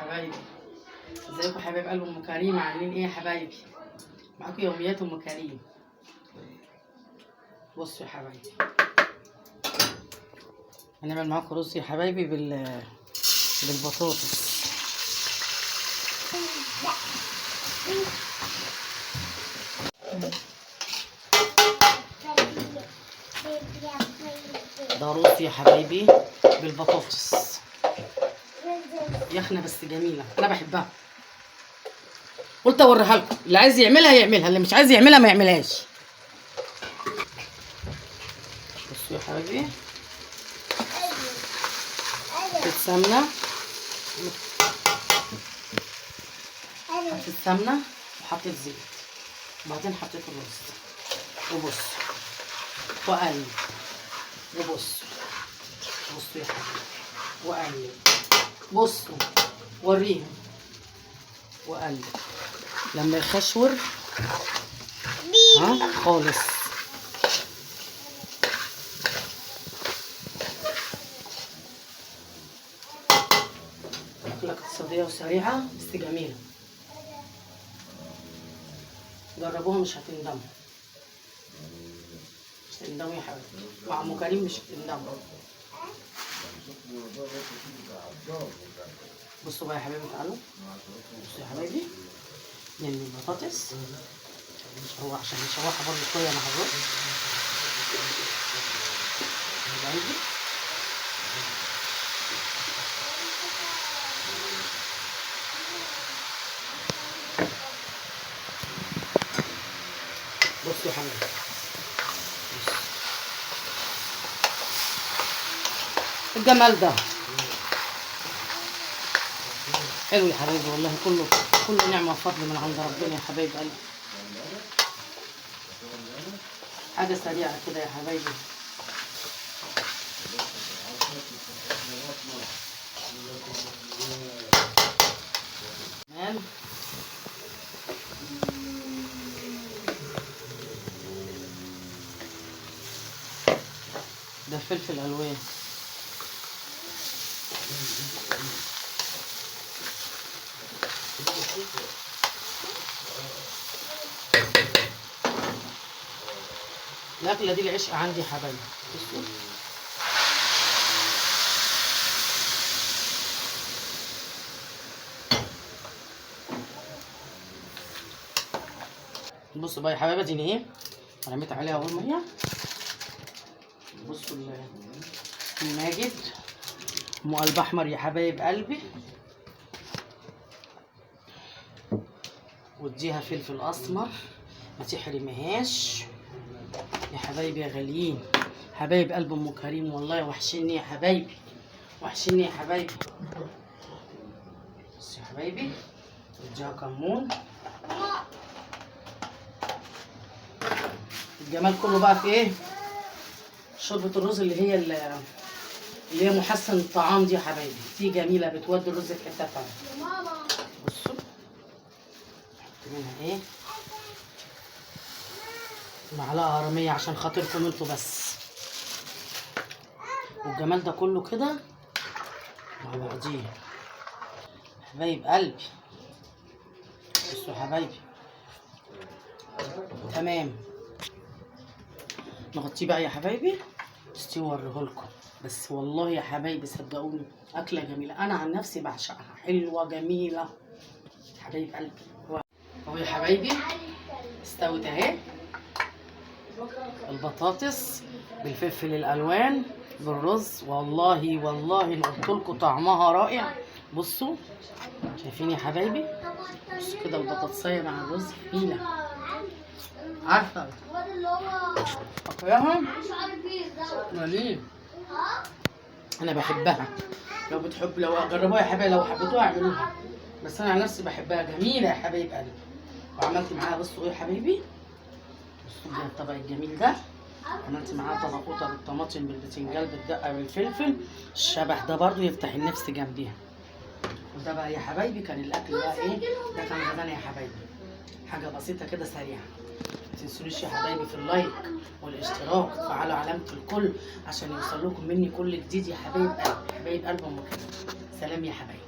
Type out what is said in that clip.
حبايبي، ازيكم يا حبايب قلب ام كريم؟ عاملين ايه يا حبايبي؟ معاكم يوميات ام كريم. بصوا يا حبايبي، هنعمل معاكم رز يا حبايبي بالبطاطس. ده رز يا حبايبي بالبطاطس، يخنه بس جميله، انا بحبها. قلت اوريها لكم، اللي عايز يعملها يعملها، اللي مش عايز يعملها ما يعملهاش. بصوا يا حبايبي، حطيت سمنه، حطيت سمنه وحطيت زيت، وبعدين حطيت الرز وبصوا وقلب، وبصوا يا حبايبي وقلب، بصوا وريهم وقلب لما يخشور خالص. أكلة اقتصادية وسريعة بس جميلة، جربوها مش هتندموا، مش هتندموا يا حبايبي، مع ام كريم مش هتندموا. بصوا بقى يا حبايبي، تعالوا بصوا يا حبايبي، نعمل البطاطس عشان نشوحها برضه شوية مع الرز. حبايبي بصوا يا حبايبي، الجمال ده حلو يا حبايبي، والله كله نعمة وفضل من عند ربنا يا حبايب قلبي. حاجة سريعة كده يا حبايبي. تمام، ده فلفل الوان، الأكلة دي العشق عندي يا حبايبي. بصوا بقى يا حبايبي، دي ايه رميت عليها اول ميه. بصوا الماجد ام قلب احمر يا حبايب قلبي، واديها فلفل اسمر ما تحرمهاش يا حبايبي يا غاليين، حبايب قلب ام كريم، والله وحشني يا حبايبي، وحشني يا حبايبي. بصوا يا حبايبي، اديها كمون. الجمال كله بقى في ايه؟ شوربه الرز اللي هي محسن الطعام دي يا حبايبي، دي جميله بتودي الرز في حته تانيه. بصوا نحط منها ايه، معلقه هرميه عشان خاطركم انتوا بس، والجمال ده كله كده مع بعضيه حبايب قلبي. بصوا يا حبايبي، تمام، نغطيه بقى يا حبايبي استوي اوريهولكم. بس والله يا حبايبي صدقوني اكله جميله، انا عن نفسي بعشقها، حلوه جميله حبايب قلبي. اهو يا حبايبي استوت اهي البطاطس بالفلفل الالوان بالرز، والله ان قلت لكم طعمها رائع. بصوا شايفين يا حبايبي، بصوا كده البطاطسيه مع الرز جميله، عارفه فاكراها جميل، انا بحبها. لو جربوها يا حبايبي، لو حبيتوها اعملوها، بس انا عن نفسي بحبها جميله يا حبايب قلبي. وعملت معاها بصوا ايه يا حبايبي، بصوا الطبق الجميل ده، عملت معاه طبقوطه بالطماطم بالبتنجان بالدقه بالفلفل، الشبح ده برضو يفتح النفس جنبيها. وده بقى يا حبايبي كان الاكل بقى ايه، ده كان غدانا يا حبايبي، حاجه بسيطه كده سريعه. متنسونيش يا حبايبي في اللايك والاشتراك، وفعلوا علامه الكل عشان يوصل لكم مني كل جديد يا حبايب قلبي، حبايب قلب ام كريم. سلام يا حبايبي.